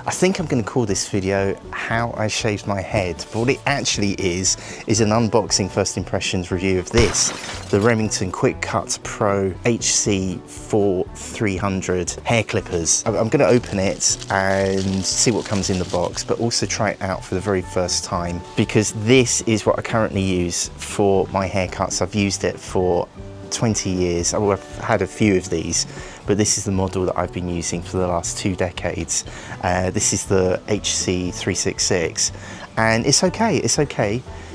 I think I'm going to call this video How I Shaved My Head, but what it actually is an unboxing first impressions review of this, the Remington Quick Cut Pro HC 4300 hair clippers. I'm going to open it and see what comes in the box, but also try it out for the very first time, because this is what I currently use for my haircuts. I've used it for 20 years. I've had a few of these, but this is the model that I've been using for the last 2 decades. This is the HC 366, and it's okay,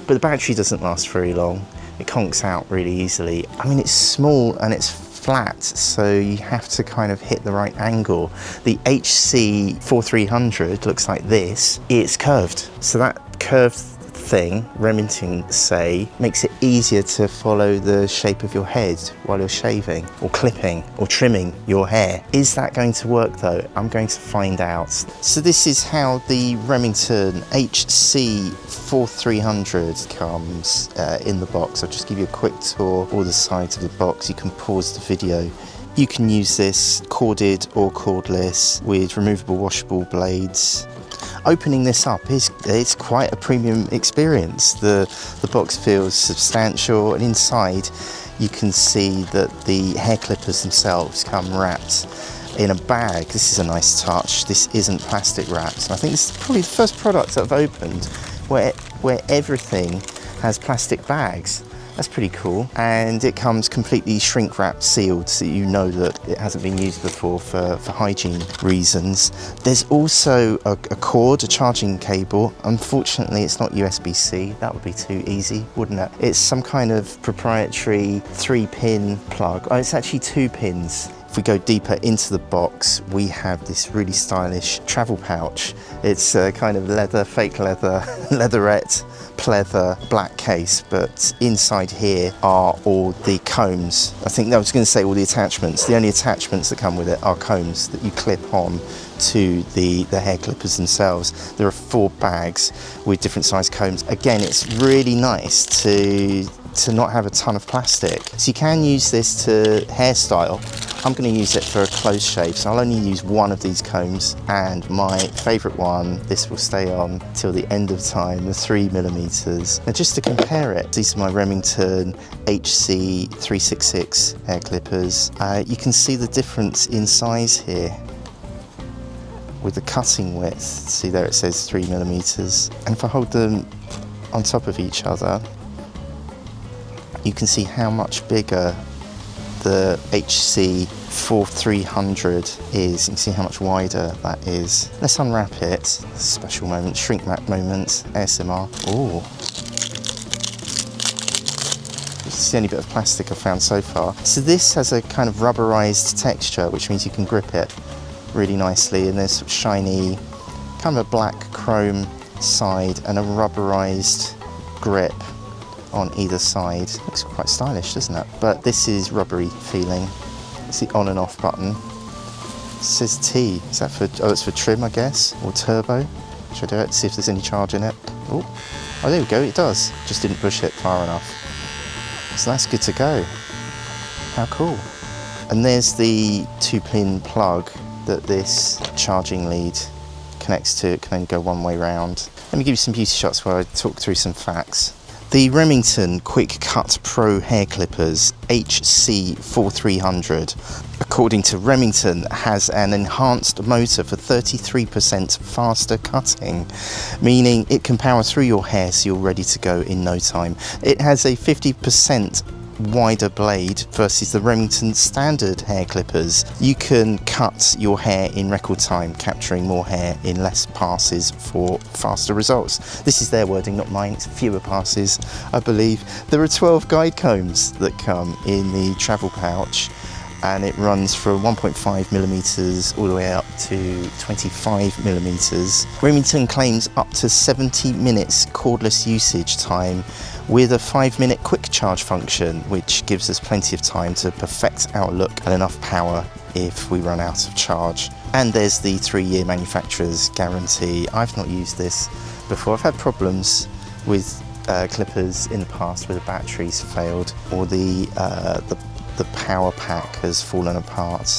but the battery doesn't last very long. It conks out really easily. I mean, it's small and it's flat, so you have to kind of hit the right angle. The HC 4300 looks like this. It's curved, so that curved thing, Remington say, makes it easier to follow the shape of your head while you're shaving or clipping or trimming your hair. Is that going to work though? I'm going to find out. So this is how the Remington HC 4300 comes in the box. I'll just give you a quick tour of all the sides of the box. You can pause the video. You can use this corded or cordless with removable washable blades. Opening this up it's quite a premium experience. The box feels substantial, and inside you can see that the hair clippers themselves come wrapped in a bag. This is a nice touch. This isn't plastic wrapped. And I think this is probably the first product that I've opened where everything has plastic bags. That's pretty cool. And it comes completely shrink wrapped, sealed, so you know that it hasn't been used before for hygiene reasons. There's also a cord, a charging cable. Unfortunately, it's not USB-C. That would be too easy, wouldn't it? It's some kind of proprietary 3-pin plug. Oh, it's actually 2 pins. If we go deeper into the box, we have this really stylish travel pouch. It's a kind of leather, fake leather, leatherette, pleather, black case, but inside here are all the combs. I think I was going to say all the attachments. The only attachments that come with it are combs that you clip on to the hair clippers themselves. There are 4 bags with different size combs. Again, it's really nice to not have a ton of plastic. So you can use this to hairstyle. I'm going to use it for a close shave, so I'll only use one of these combs, and my favourite one, this will stay on till the end of time, the 3mm. Now just to compare it, these are my Remington HC 366 hair clippers. You can see the difference in size here with the cutting width. See there, it says 3mm. And if I hold them on top of each other, you can see how much bigger the HC 4300 is. You can see how much wider that is. Let's unwrap it. Special moment, shrink wrap moment, ASMR. Oh, it's the only bit of plastic I've found so far. So this has a kind of rubberized texture, which means you can grip it really nicely, and there's sort of shiny, kind of a black chrome side and a rubberized grip on either side. Looks quite stylish, doesn't it? But this is rubbery feeling. It's the on and off button. It says T. Is that for, oh, it's for trim, I guess, or turbo. Should I do it? See if there's any charge in it. Oh, there we go, it does. Just didn't push it far enough. So that's good to go. How cool. And there's the 2-pin plug that this charging lead connects to. It can only go one way round. Let me give you some beauty shots where I talk through some facts. The Remington Quick Cut Pro hair clippers HC 4300, according to Remington, has an enhanced motor for 33% faster cutting, meaning it can power through your hair so you're ready to go in no time. It has a 50% wider blade versus the Remington standard hair clippers. You can cut your hair in record time, capturing more hair in less passes for faster results. This is their wording, not mine. It's fewer passes, I believe. There are 12 guide combs that come in the travel pouch, and it runs from 1.5mm all the way up to 25mm. Remington claims up to 70 minutes cordless usage time with a 5-minute quick charge function, which gives us plenty of time to perfect our look and enough power if we run out of charge. And there's the 3-year manufacturer's guarantee. I've not used this before. I've had problems with clippers in the past where the batteries failed or the power pack has fallen apart.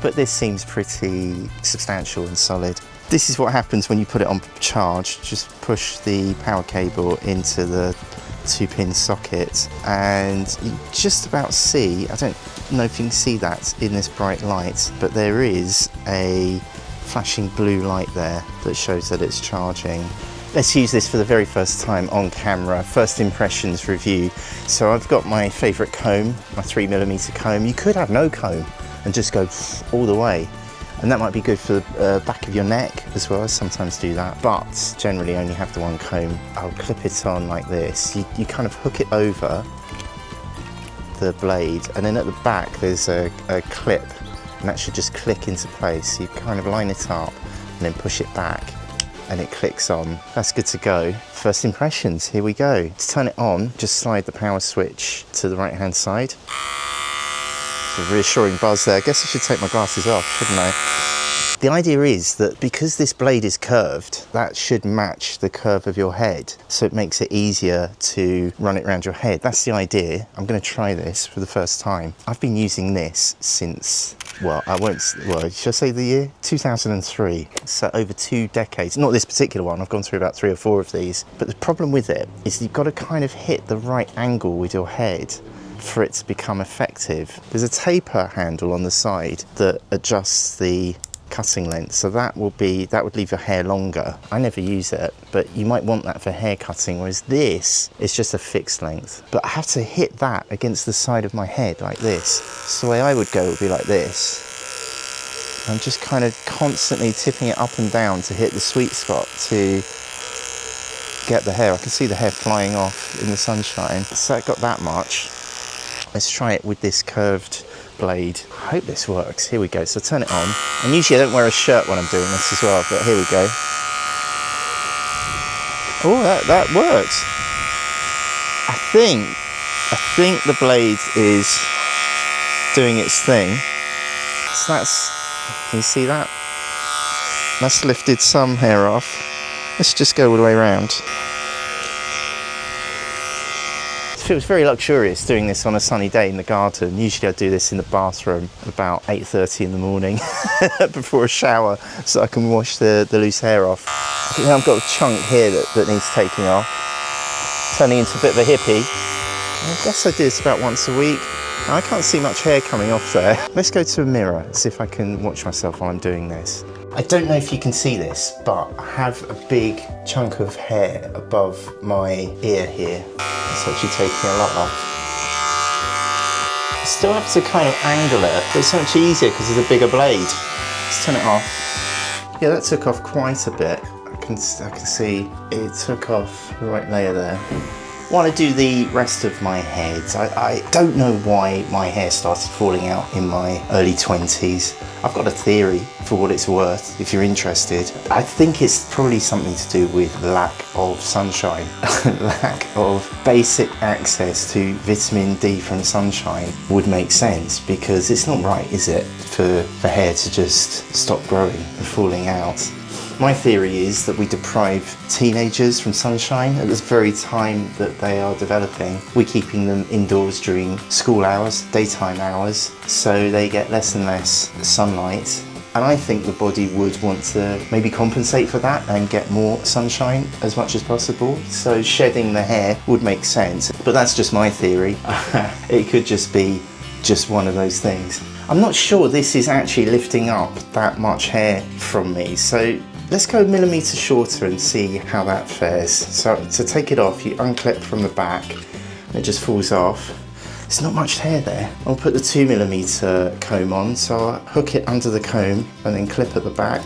But this seems pretty substantial and solid. This is what happens when you put it on charge. Just push the power cable into the 2-pin socket and you just about see, I don't know if you can see that in this bright light, but there is a flashing blue light there that shows that it's charging. Let's use this for the very first time on camera, first impressions review. So I've got my favourite comb, my 3mm comb. You could have no comb and just go all the way. And that might be good for the back of your neck as well. I sometimes do that, but generally only have the one comb. I'll clip it on like this. You kind of hook it over the blade, and then at the back there's a clip, and that should just click into place. You kind of line it up and then push it back and it clicks on. That's good to go. First impressions, here we go. To turn it on, just slide the power switch to the right hand side. A reassuring buzz there. I guess I should take my glasses off, shouldn't I? The idea is that because this blade is curved, that should match the curve of your head, so it makes it easier to run it around your head. That's the idea. I'm going to try this for the first time. I've been using this since, well, should I say the year? 2003. So over 2 decades. Not this particular one, I've gone through about 3 or 4 of these. But the problem with it is you've got to kind of hit the right angle with your head for it to become effective. There's a taper handle on the side that adjusts the cutting length, so that would leave your hair longer. I never use it, but you might want that for hair cutting, whereas this is just a fixed length. But I have to hit that against the side of my head like this. So the way I would go would be like this. I'm just kind of constantly tipping it up and down to hit the sweet spot to get the hair. I can see the hair flying off in the sunshine. So I got that much. Let's try it with this curved blade. I hope this works. Here we go. So turn it on. And usually I don't wear a shirt when I'm doing this as well, but here we go. Oh, that works. I think the blade is doing its thing. So can you see that? That's lifted some hair off. Let's just go all the way around. It feels very luxurious doing this on a sunny day in the garden. Usually I do this in the bathroom about 8:30 in the morning before a shower so I can wash the loose hair off. I've got a chunk here that needs taking off, turning into a bit of a hippie. I guess I do this about once a week. I can't see much hair coming off there. Let's go to a mirror, see if I can watch myself while I'm doing this. I don't know if you can see this, but I have a big chunk of hair above my ear here. It's actually taking a lot off. I still have to kind of angle it, but it's so much easier because there's a bigger blade. Let's turn it off. Yeah, that took off quite a bit. I can see it took off the right layer there. I want to do the rest of my head. I don't know why my hair started falling out in my early 20s. I've got a theory for what it's worth, if you're interested. I think it's probably something to do with lack of sunshine, lack of basic access to vitamin D from sunshine would make sense, because it's not right, is it, for hair to just stop growing and falling out. My theory is that we deprive teenagers from sunshine at this very time that they are developing. We're keeping them indoors during school hours, daytime hours, so they get less and less sunlight. And I think the body would want to maybe compensate for that and get more sunshine as much as possible. So shedding the hair would make sense, but that's just my theory. It could just be just one of those things. I'm not sure this is actually lifting up that much hair from me, so let's go a millimetre shorter and see how that fares. So to take it off, you unclip from the back and it just falls off. There's not much hair there. I'll put the 2mm comb on, so I'll hook it under the comb and then clip at the back.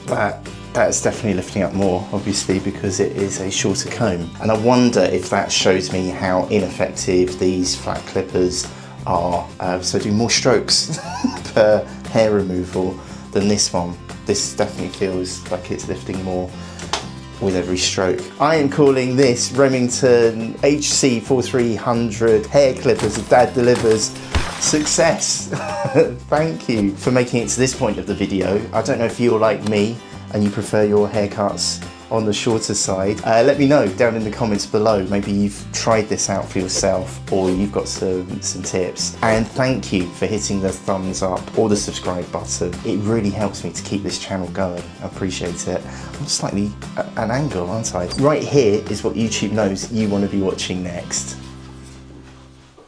That is definitely lifting up more, obviously, because it is a shorter comb. And I wonder if that shows me how ineffective these flat clippers are. So do more strokes per hair removal than this one. This definitely feels like it's lifting more with every stroke. I am calling this Remington HC4300 hair clippers of Dad Delivers success. Thank you for making it to this point of the video. I don't know if you're like me and you prefer your haircuts on the shorter side. Let me know down in the comments below. Maybe you've tried this out for yourself or you've got some tips. And thank you for hitting the thumbs up or the subscribe button. It really helps me to keep this channel going. I appreciate it. I'm slightly at an angle, aren't I? Right here is what YouTube knows you want to be watching next.